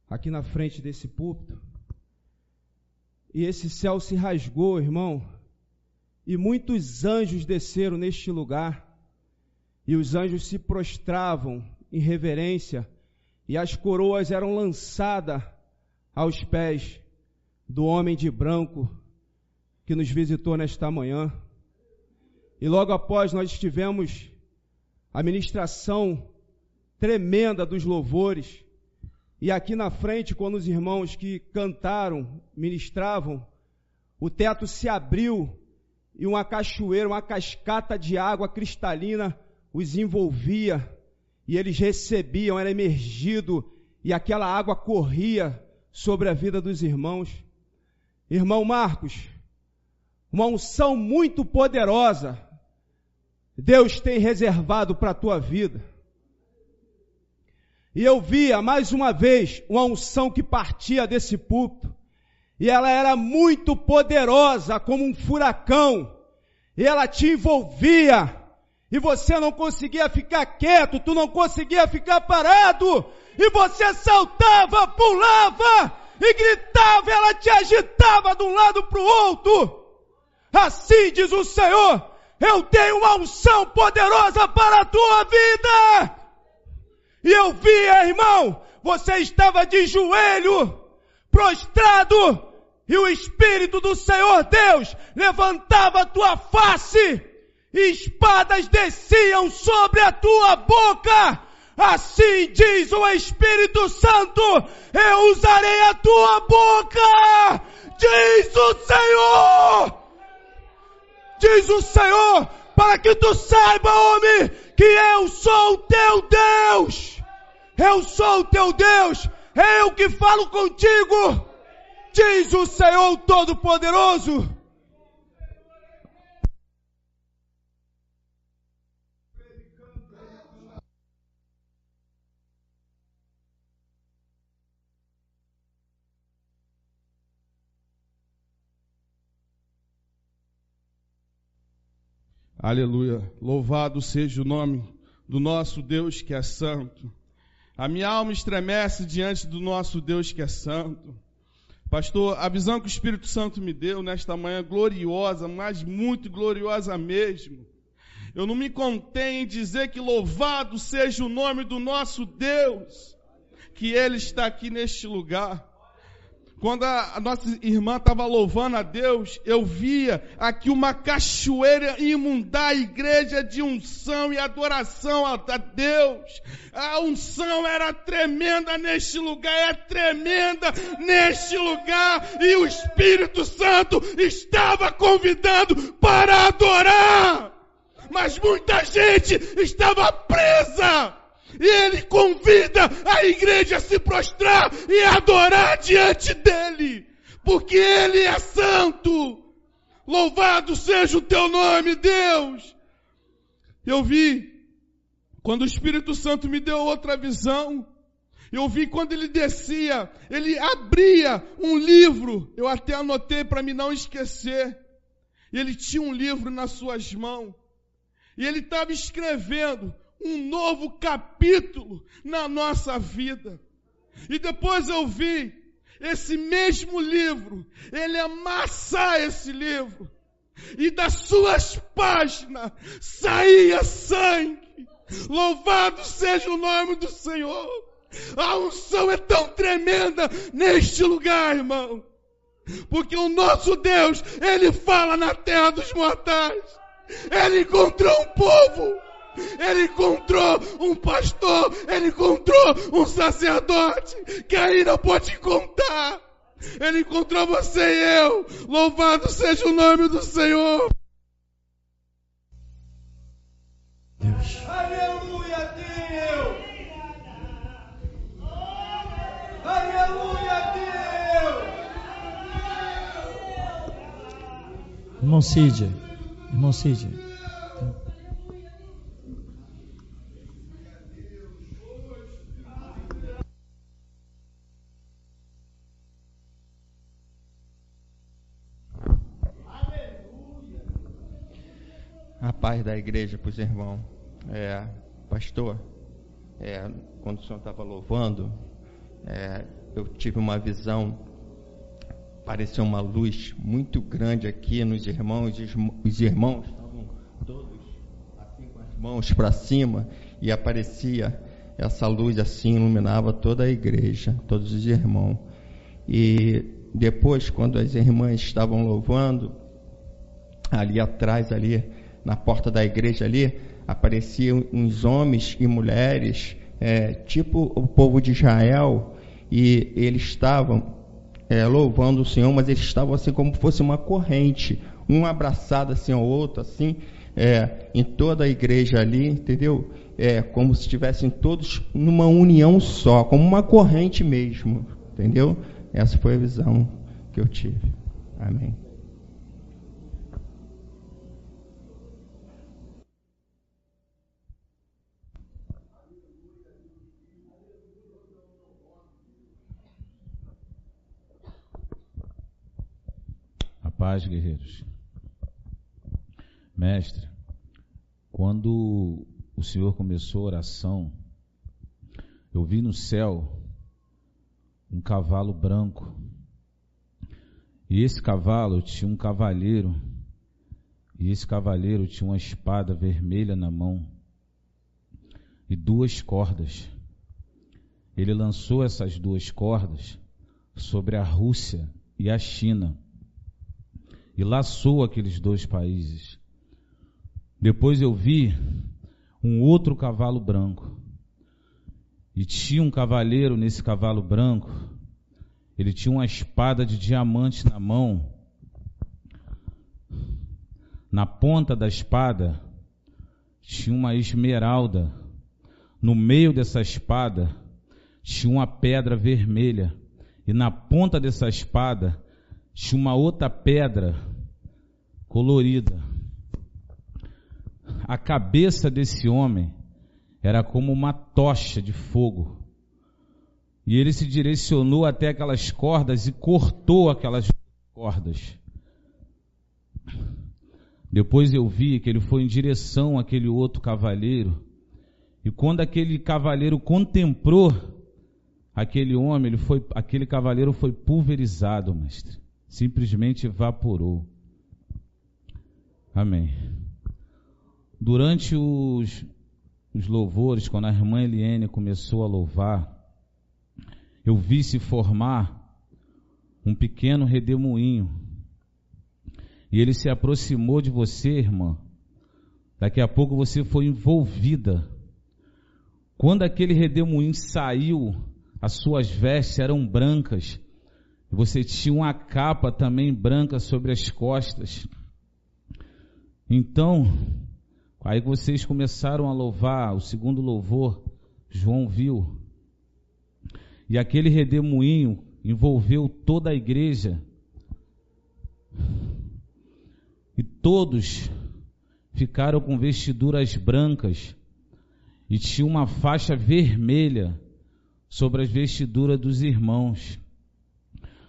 aqui na frente desse púlpito, e esse céu se rasgou, irmão, e muitos anjos desceram neste lugar, e os anjos se prostravam em reverência, e as coroas eram lançadas aos pés do homem de branco que nos visitou nesta manhã. E logo após nós tivemos a ministração tremenda dos louvores. E aqui na frente, quando os irmãos que cantaram, ministravam, o teto se abriu e uma cachoeira, uma cascata de água cristalina os envolvia. E eles recebiam, era emergido, e aquela água corria sobre a vida dos irmãos. Irmão Marcos, uma unção muito poderosa Deus tem reservado para a tua vida. E eu via mais uma vez uma unção que partia desse púlpito, e ela era muito poderosa, como um furacão, e ela te envolvia, e você não conseguia ficar quieto, tu não conseguia ficar parado, e você saltava, pulava, e gritava, ela te agitava de um lado para o outro. Assim diz o Senhor, eu tenho uma unção poderosa para a tua vida. E eu via, irmão, você estava de joelho, prostrado, e o Espírito do Senhor Deus levantava a tua face, e espadas desciam sobre a tua boca. Assim diz o Espírito Santo, eu usarei a tua boca, diz o Senhor. Diz o Senhor, para que tu saiba, homem, que eu sou o teu Deus. Eu sou o teu Deus, é eu que falo contigo, diz o Senhor Todo-Poderoso. Aleluia, louvado seja o nome do nosso Deus que é santo. A minha alma estremece diante do nosso Deus que é santo. Pastor, a visão que o Espírito Santo me deu nesta manhã gloriosa, mas muito gloriosa mesmo. Eu não me contei em dizer que louvado seja o nome do nosso Deus, que Ele está aqui neste lugar. quando a nossa irmã estava louvando a Deus, eu via aqui uma cachoeira inundar a igreja de unção e adoração a Deus. A unção era tremenda neste lugar, é tremenda neste lugar, e o Espírito Santo estava convidando para adorar. Mas muita gente estava presa. E Ele convida a igreja a se prostrar e adorar diante dEle. Porque Ele é santo. Louvado seja o Teu nome, Deus. Eu vi, quando o Espírito Santo me deu outra visão, eu vi quando Ele descia, Ele abria um livro. Eu até anotei para me não esquecer. Ele tinha um livro nas suas mãos. E Ele estava escrevendo um novo capítulo na nossa vida. E depois eu vi esse mesmo livro, ele amassar esse livro, e das suas páginas saía sangue. Louvado seja o nome do Senhor. A unção é tão tremenda neste lugar, irmão, porque o nosso Deus, Ele fala na terra dos mortais. Ele encontrou um povo, Ele encontrou um pastor, Ele encontrou um sacerdote que ainda pode contar. Ele encontrou você e eu. Louvado seja o nome do Senhor. Deus. Aleluia, Deus! Aleluia, Deus! Irmão Cid. A paz da igreja para os irmãos. Pastor, quando o senhor estava louvando, eu tive uma visão, pareceu uma luz muito grande aqui nos irmãos, os irmãos estavam todos assim com as mãos para cima, e aparecia essa luz assim, iluminava toda a igreja, todos os irmãos. E depois, quando as irmãs estavam louvando, ali atrás, ali na porta da igreja ali, apareciam uns homens e mulheres, tipo o povo de Israel, e eles estavam louvando o Senhor, mas eles estavam assim como fosse uma corrente, um abraçado assim ao outro, assim, em toda a igreja ali, entendeu? Como se estivessem todos numa união só, como uma corrente mesmo, entendeu? Essa foi a visão que eu tive. Amém. Paz, guerreiros. Mestre, quando o Senhor começou a oração, eu vi no céu um cavalo branco, e esse cavalo tinha um cavaleiro, e esse cavaleiro tinha uma espada vermelha na mão e 2 cordas. Ele lançou essas 2 cordas sobre a Rússia e a China e laçou aqueles 2 países. Depois eu vi um outro cavalo branco, e tinha um cavaleiro nesse cavalo branco. Ele tinha uma espada de diamante na mão. Na ponta da espada tinha uma esmeralda. No meio dessa espada tinha uma pedra vermelha, e na ponta dessa espada tinha uma outra pedra colorida. A cabeça desse homem era como uma tocha de fogo. E ele se direcionou até aquelas cordas e cortou aquelas cordas. Depois eu vi que ele foi em direção àquele outro cavaleiro. E quando aquele cavaleiro contemplou aquele homem, aquele cavaleiro foi pulverizado, mestre. Simplesmente evaporou. Amém. Durante os louvores, quando a irmã Eliene começou a louvar, eu vi se formar um pequeno redemoinho. E ele se aproximou de você, irmã. Daqui a pouco você foi envolvida. Quando aquele redemoinho saiu, as suas vestes eram brancas. Você tinha uma capa também branca sobre as costas. Então, aí vocês começaram a louvar, o segundo louvor, João viu. E aquele redemoinho envolveu toda a igreja. E todos ficaram com vestiduras brancas e tinha uma faixa vermelha sobre as vestiduras dos irmãos.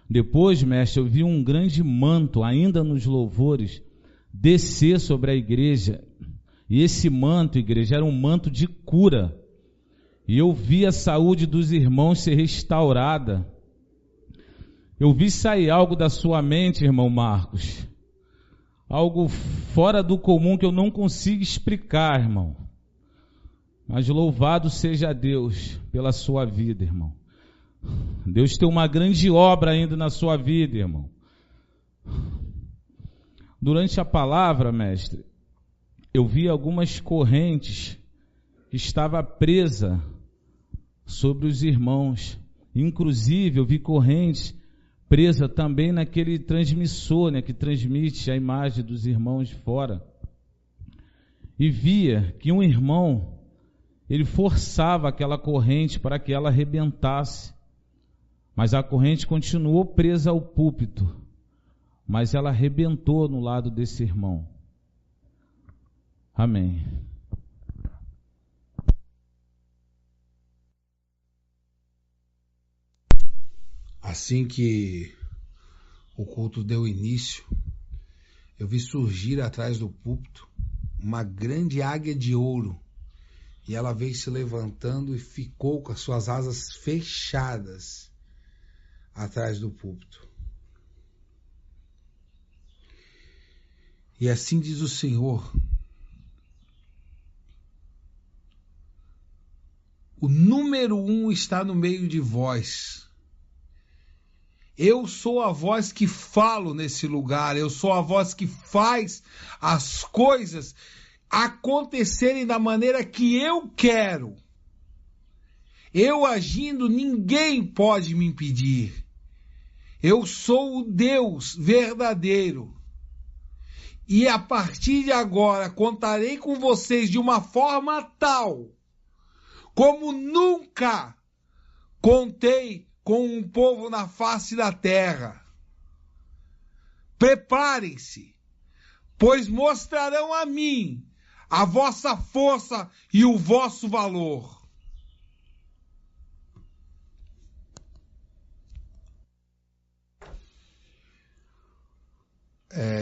Depois, mestre, eu vi um grande manto, ainda nos louvores, descer sobre a igreja. E esse manto, igreja, era um manto de cura. E eu vi a saúde dos irmãos ser restaurada. Eu vi sair algo da sua mente, irmão Marcos. Algo fora do comum que eu não consigo explicar, irmão. Mas louvado seja Deus pela sua vida, irmão. Deus tem uma grande obra ainda na sua vida, irmão. Durante a palavra, mestre, eu vi algumas correntes que estavam presas sobre os irmãos. Inclusive, eu vi correntes presa também naquele transmissor, né, que transmite a imagem dos irmãos de fora. E via que um irmão, ele forçava aquela corrente para que ela arrebentasse. Mas a corrente continuou presa ao púlpito. Mas ela arrebentou no lado desse irmão. Amém. Assim que o culto deu início, eu vi surgir atrás do púlpito uma grande águia de ouro. E ela veio se levantando e ficou com as suas asas fechadas atrás do púlpito. E assim diz o Senhor: o número 1 está no meio de vós. Eu sou a voz que falo nesse lugar, eu sou a voz que faz as coisas acontecerem da maneira que eu quero. Eu agindo, ninguém pode me impedir. Eu sou o Deus verdadeiro. E a partir de agora contarei com vocês de uma forma tal como nunca contei com um povo na face da terra. Preparem-se, pois mostrarão a mim a vossa força e o vosso valor.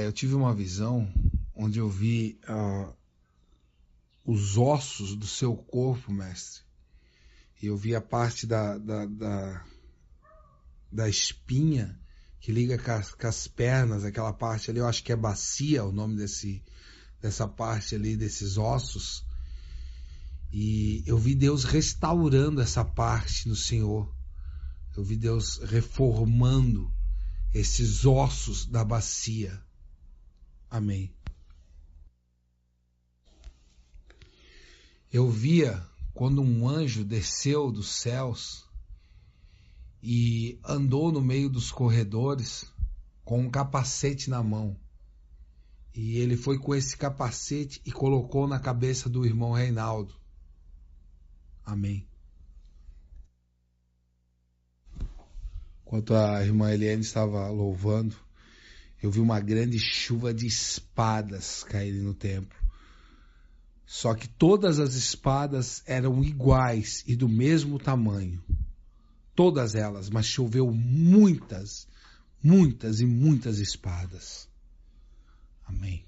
Eu tive uma visão onde eu vi os ossos do seu corpo, mestre. E eu vi a parte da espinha que liga com as pernas, aquela parte ali, eu acho que é bacia o nome dessa parte ali, desses ossos. E eu vi Deus restaurando essa parte no Senhor. Eu vi Deus reformando esses ossos da bacia. Amém. Eu via quando um anjo desceu dos céus e andou no meio dos corredores com um capacete na mão. E ele foi com esse capacete e colocou na cabeça do irmão Reinaldo. Amém. Enquanto a irmã Eliane estava louvando, eu vi uma grande chuva de espadas caírem no templo. Só que todas as espadas eram iguais e do mesmo tamanho. Todas elas, mas choveu muitas, muitas e muitas espadas. Amém.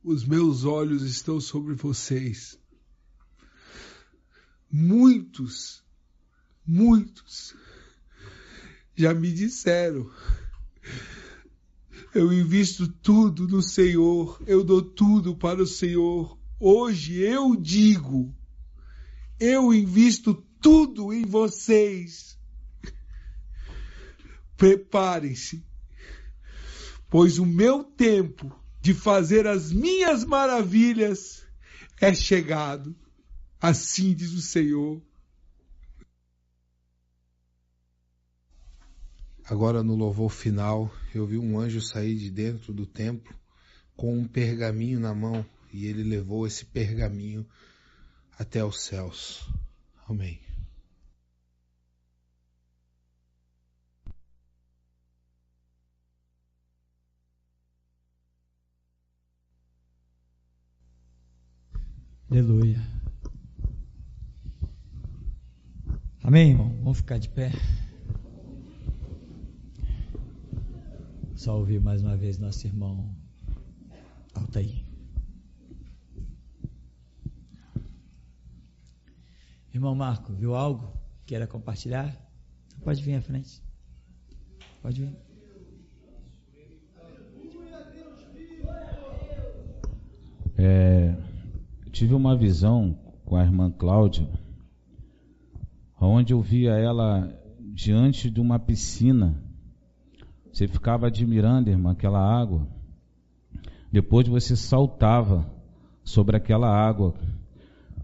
Os meus olhos estão sobre vocês. Muitos já me disseram: eu invisto tudo no Senhor, eu dou tudo para o Senhor. Hoje eu digo: eu invisto tudo em vocês. preparem-se, pois o meu tempo de fazer as minhas maravilhas é chegado. Assim diz o Senhor. Agora, no louvor final, eu vi um anjo sair de dentro do templo com um pergaminho na mão, e ele levou esse pergaminho até os céus. Amém. Aleluia. Amém, irmão? Vamos ficar de pé. Só ouvir mais uma vez nosso irmão Altair. Irmão Marco, viu algo? Queira compartilhar? Pode vir à frente. Pode vir. Tive uma visão com a irmã Cláudia, onde eu via ela diante de uma piscina. Você ficava admirando, irmã, aquela água. Depois você saltava sobre aquela água.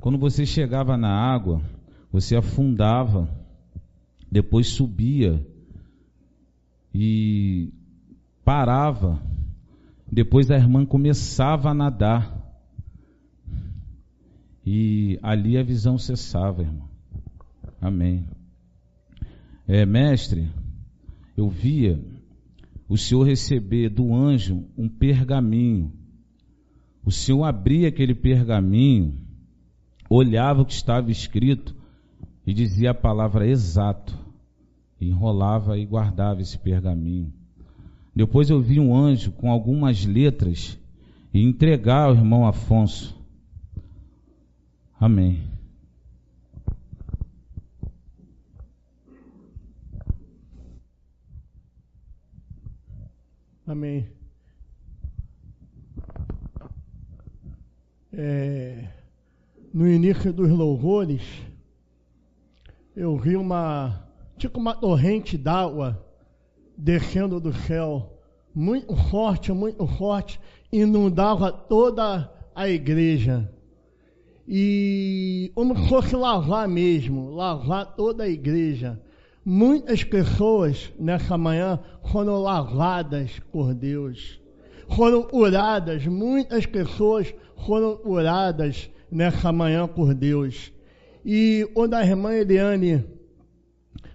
Quando você chegava na água, você afundava, depois subia e parava. Depois a irmã começava a nadar. E ali a visão cessava, irmão. Amém. Mestre, eu via o Senhor receber do anjo um pergaminho. O Senhor abria aquele pergaminho, olhava o que estava escrito e dizia a palavra exato. Enrolava e guardava esse pergaminho. Depois eu vi um anjo com algumas letras e entregar ao irmão Afonso. Amém. Amém. No início dos louvores, eu vi uma torrente d'água descendo do céu, muito forte, inundava toda a igreja. E como se fosse lavar toda a igreja. Muitas pessoas nessa manhã foram lavadas por Deus, foram curadas. Muitas pessoas foram curadas nessa manhã por Deus. E quando a irmã Eliane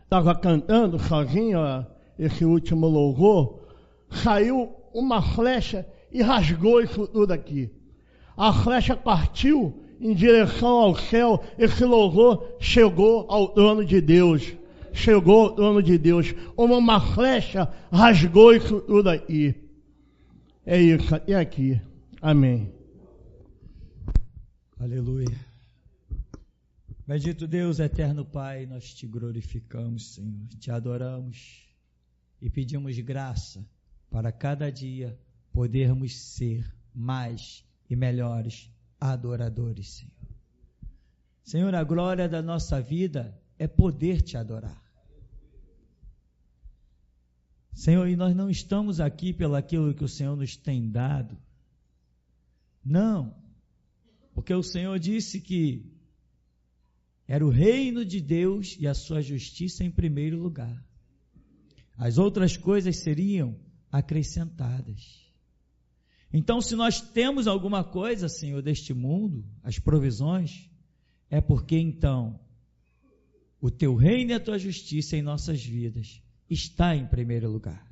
estava cantando sozinha esse último louvor, saiu uma flecha e rasgou isso tudo aqui. A flecha partiu em direção ao céu. Esse louvor chegou ao trono de Deus. Chegou ao trono de Deus. Como uma flecha rasgou isso tudo aí. É isso, até aqui. Amém. Aleluia. Bendito Deus, eterno Pai, nós te glorificamos, Senhor. Te adoramos e pedimos graça para cada dia podermos ser mais e melhores adoradores, Senhor. Senhor, a glória da nossa vida é poder te adorar. Senhor, e nós não estamos aqui pelo aquilo que o Senhor nos tem dado. Não, porque o Senhor disse que era o reino de Deus e a sua justiça em primeiro lugar. As outras coisas seriam acrescentadas. Então, se nós temos alguma coisa, Senhor, deste mundo, as provisões, é porque então o teu reino e a tua justiça em nossas vidas está em primeiro lugar.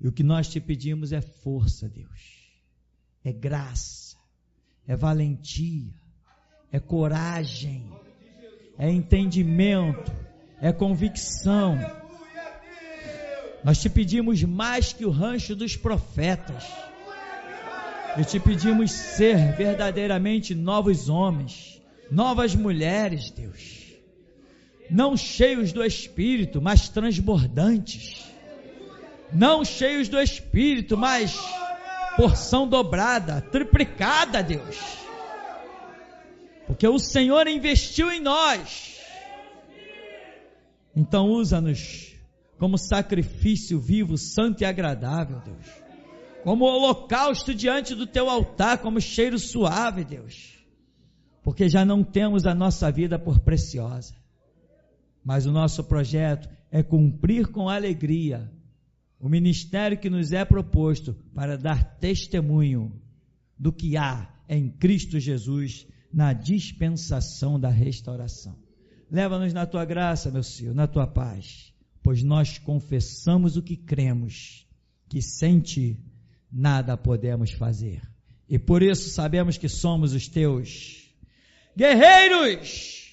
E o que nós te pedimos é força, Deus, é graça, é valentia, é coragem, é entendimento, é convicção. Nós te pedimos mais que o rancho dos profetas. E te pedimos ser verdadeiramente novos homens, novas mulheres, Deus. Não cheios do Espírito, mas transbordantes. Não cheios do Espírito, mas porção dobrada, triplicada, Deus. Porque o Senhor investiu em nós. Então usa-nos como sacrifício vivo, santo e agradável, Deus. Como holocausto diante do teu altar, como cheiro suave, Deus. Porque já não temos a nossa vida por preciosa. Mas o nosso projeto é cumprir com alegria o ministério que nos é proposto para dar testemunho do que há em Cristo Jesus na dispensação da restauração. Leva-nos na tua graça, meu Senhor, na tua paz, pois nós confessamos o que cremos, que sem ti nada podemos fazer. E por isso sabemos que somos os teus guerreiros.